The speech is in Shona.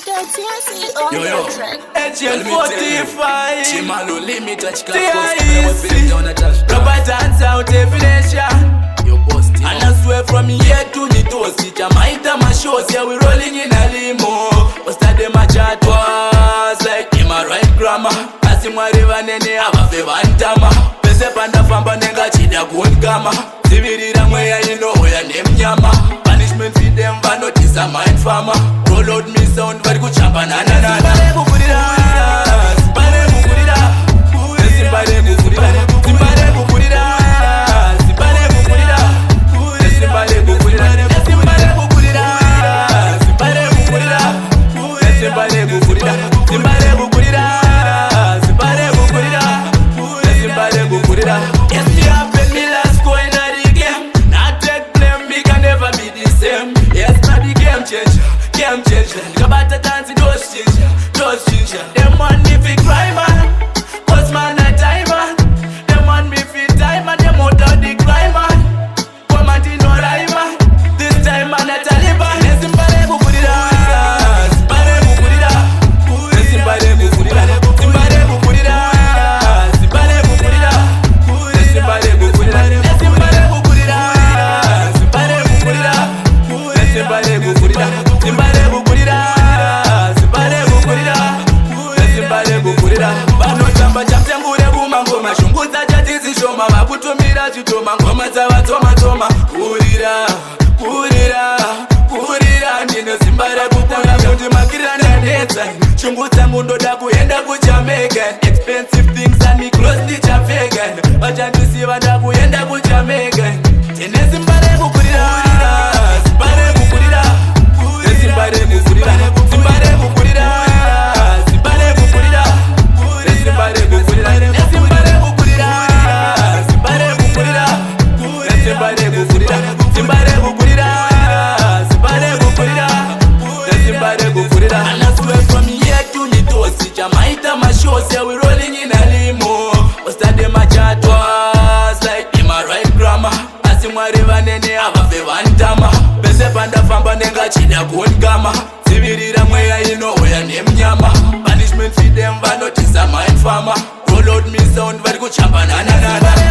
Yo, yo. HL 45 Chimalo limit a chika TIC Robert hands out definition. Yo, boss, And I swear from here to the toast Jamaica my shows, yeah, we rolling in a limo. What's that them a chat was like him a right grammar. Asimwa river nene abafe bantama. Pese panda famba nenga chida kuongama. Zivirira mweya ino oya nemnyama. Punishment feed them va notice a mind farmer. Roll out me sound vari kuchapa na na na na. Simbare kukurira, simbare kukurira, simbare kukurira, simbare kukurira, simbare kukurira, simbare kukurira, simbare kukurira, simbare kukurira, simbare kukurira, simbare kukurira, simbare kukurira, simbare kukurira. Yes, we have been me last go in the game. Not take blame, me can never be the same. Yes, not the game changer, game changer. Go back to dance, those ginger, those ginger. Them want me fi cry man, cause man a time man. Them want me fi die man, them out of the cry man. Come and no lie man, this time man a Taliban. Yes, simbare kukurira, simbare kukurira, simbare kukurira, simbare kukurira, simbare kukurira, simbare kukurira, simbare kukurira, simbare kukurira, simbare kukurira, simbare kukurira, simbare kukurira, simbare kukurira. Bano chamba chamtengure kuma ngoma shunguza chatizi shoma makutumira chitoma ngoma dzavatoma toma. Kurira, kurira, kurira, ndine simbare kukurira kuti makirira ndanetsa. Shungu dzangu ndoda kuenda kuJamaica. Expensive things and me clothes ndichapfeka. Vachandisiva ndakuenda kuJamaica. Ndine simbare kukurira, simbare kukurira, simbare kukurira, simbare kukurira, simbare kukurira, simbare kukurira, simbare kukurira, simbare kukurira, simbare kukurira, simbare kukurira, simbare kukurira, simbare kukurira. And I swear from here to the toast, Jamaica my shows, yeah, we rolling in a limo. What's that them a chat was like him a right grammar. Asimwa river nene abafe bantama. Pese panda famba nenga chida kuongama. Zivirira mweya ino oya nemnyama. Punishment feed them va notice a mind farmer. Roll out me sound vari kuchapa na na na na.